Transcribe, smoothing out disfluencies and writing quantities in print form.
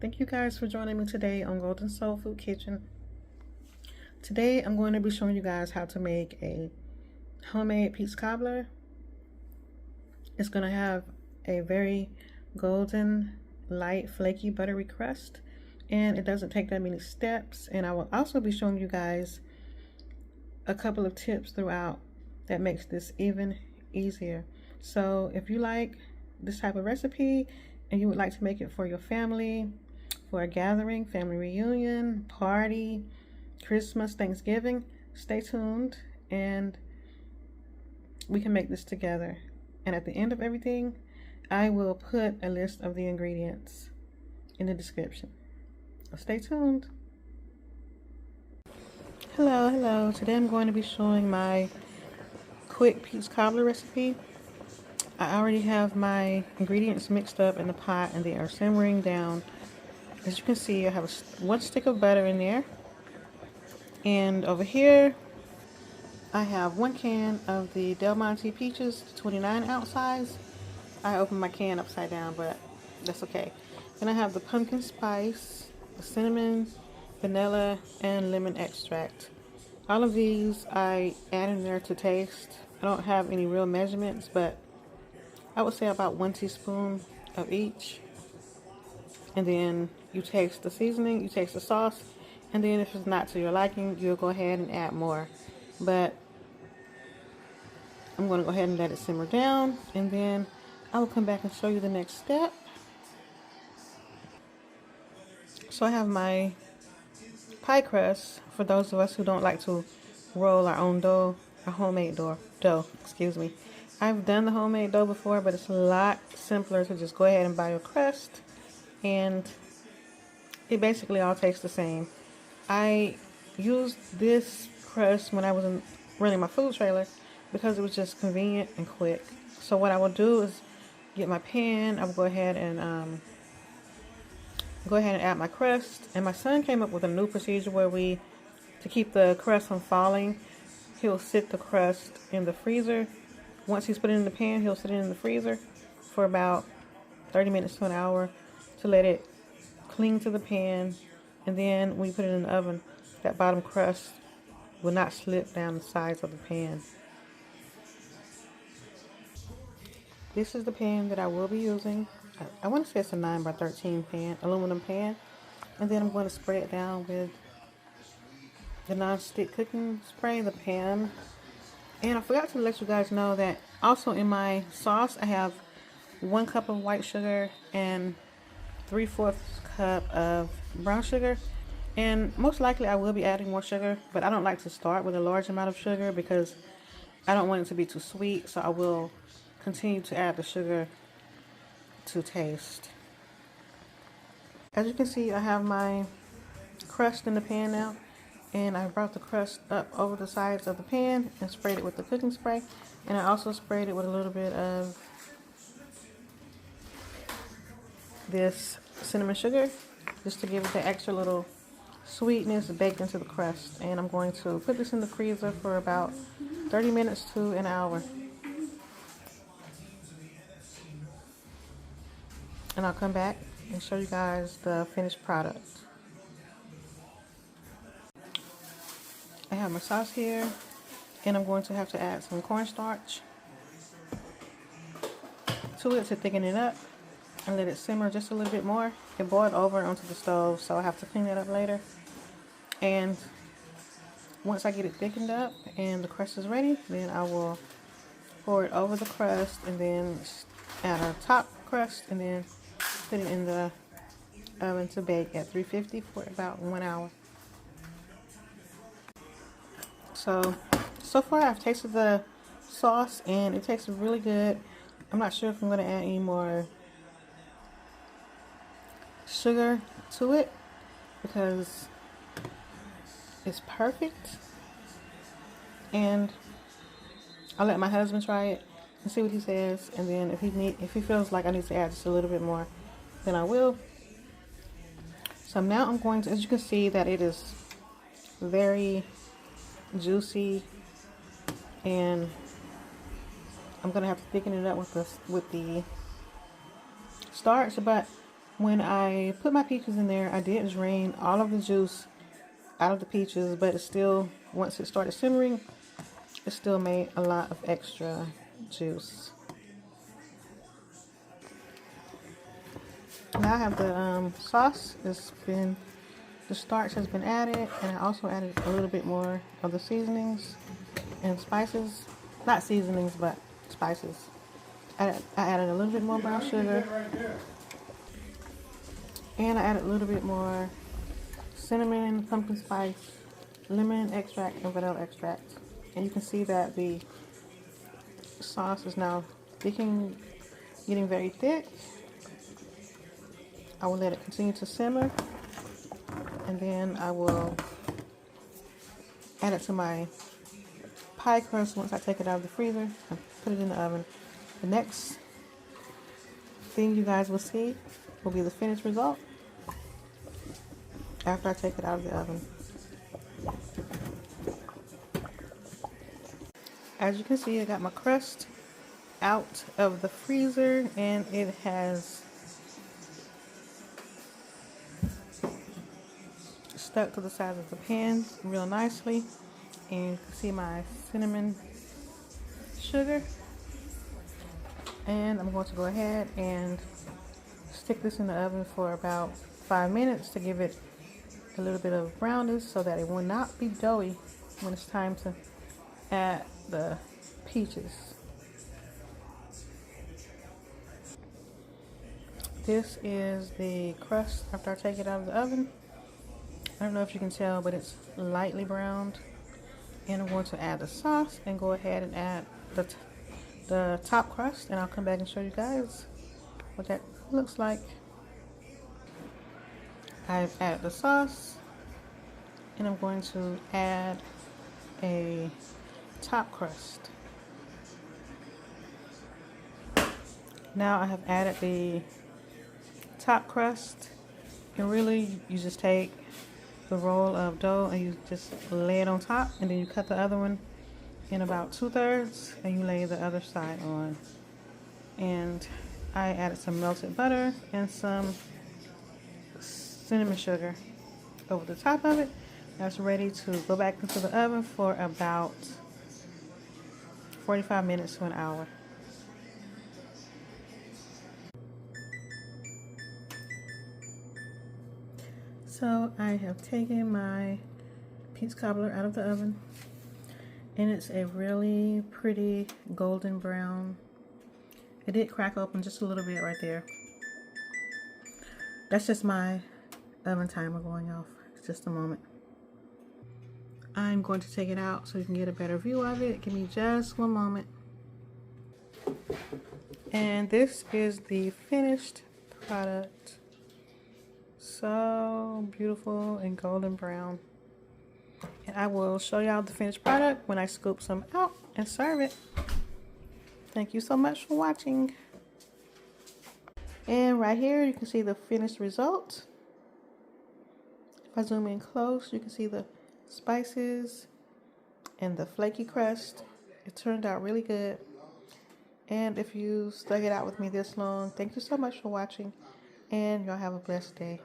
Thank you guys for joining me today on Golden Soul Food Kitchen. Today I'm going to be showing you guys how to make a homemade peach cobbler. It's going to have a very golden, light, flaky, buttery crust, and it doesn't take that many steps. And I will also be showing you guys a couple of tips throughout that makes this even easier. So if you like this type of recipe and you would like to make it for your family, for a gathering, family reunion, party, Christmas, Thanksgiving, stay tuned and we can make this together. And at the end of everything, I will put a list of the ingredients in the description. So stay tuned. Hello. Today I'm going to be showing my quick peach cobbler recipe. I already have my ingredients mixed up in the pot and they are simmering down. As you can see, I have one stick of butter in there. And over here, I have 1 can of the Del Monte peaches, 29-ounce size. I opened my can upside down, but that's okay. Then I have the pumpkin spice, the cinnamon, vanilla, and lemon extract. All of these I add in there to taste. I don't have any real measurements, but I would say about 1 teaspoon of each. And then you taste the seasoning, you taste the sauce, and then if it's not to your liking, you'll go ahead and add more. But I'm going to go ahead and let it simmer down, and then I will come back and show you the next step. So I have my pie crust for those of us who don't like to roll our own dough, our homemade dough, excuse me. I've done the homemade dough before, but it's a lot simpler to just go ahead and buy your crust, and it basically all tastes the same. I used this crust when I was running my food trailer because it was just convenient and quick. So what I will do is get my pan. I will go ahead and add my crust. And my son came up with a new procedure where to keep the crust from falling, he'll sit the crust in the freezer. Once he's put it in the pan, he'll sit it in the freezer for about 30 minutes to an hour to let it cling to the pan. And then when you put it in the oven, that bottom crust will not slip down the sides of the pan. This is the pan that I will be using. I want to say it's a 9x13 pan, aluminum pan. And then I'm going to spray it down with the non-stick cooking spray, the pan. And I forgot to let you guys know that also in my sauce, I have 1 cup of white sugar and 3/4 cup of brown sugar. And most likely I will be adding more sugar, but I don't like to start with a large amount of sugar because I don't want it to be too sweet. So I will continue to add the sugar to taste. As you can see, I have my crust in the pan now, and I brought the crust up over the sides of the pan and sprayed it with the cooking spray. And I also sprayed it with a little bit of this cinnamon sugar just to give it the extra little sweetness baked into the crust. And I'm going to put this in the freezer for about 30 minutes to an hour. And I'll come back and show you guys the finished product. I have my sauce here, and I'm going to have to add some cornstarch to it to thicken it up and let it simmer just a little bit more. It boiled over onto the stove, so I have to clean that up later. And once I get it thickened up and the crust is ready, then I will pour it over the crust and then add our top crust and then put it in the oven to bake at 350 for about 1 hour. So far I've tasted the sauce and it tastes really good. I'm not sure if I'm going to add any more sugar to it because it's perfect. And I'll let my husband try it and see what he says, and then if he feels like I need to add just a little bit more, then I will. So now I'm going to, as you can see, that it is very juicy, and I'm gonna have to thicken it up with the starch, but When I put my peaches in there, I did drain all of the juice out of the peaches, but it still, once it started simmering, it still made a lot of extra juice. Now I have the sauce. The starch has been added, and I also added a little bit more of the seasonings and spices. Not seasonings, but spices. I added a little bit more brown sugar, and I added a little bit more cinnamon, pumpkin spice, lemon extract, and vanilla extract. And you can see that the sauce is now getting very thick. I will let it continue to simmer, and then I will add it to my pie crust once I take it out of the freezer and put it in the oven. The next thing you guys will see will be the finished result after I take it out of the oven. As you can see, I got my crust out of the freezer, and it has stuck to the sides of the pan real nicely. And you can see my cinnamon sugar. And I'm going to go ahead and stick this in the oven for about 5 minutes to give it a little bit of brownness so that it will not be doughy when it's time to add the peaches. This is the crust after I take it out of the oven. I don't know if you can tell, but it's lightly browned. And I'm going to add the sauce and go ahead and add the top crust, and I'll come back and show you guys what that looks like. I've added the sauce, and I'm going to add a top crust. Now I have added the top crust, and really you just take the roll of dough and you just lay it on top, and then you cut the other one in about 2/3 and you lay the other side on. And I added some melted butter and some cinnamon sugar over the top of it. That's ready to go back into the oven for about 45 minutes to an hour. So I have taken my peach cobbler out of the oven, and it's a really pretty golden brown. It did crack open just a little bit right there. That's just my oven timer going off. It's just a moment. I'm going to take it out so you can get a better view of it. Give me just one moment. And this is the finished product. So beautiful and golden brown. And I will show y'all the finished product when I scoop some out and serve it. Thank you so much for watching. And right here you can see the finished result. If I zoom in close, you can see the spices and the flaky crust. It turned out really good. And if you stuck it out with me this long, thank you so much for watching, and y'all have a blessed day.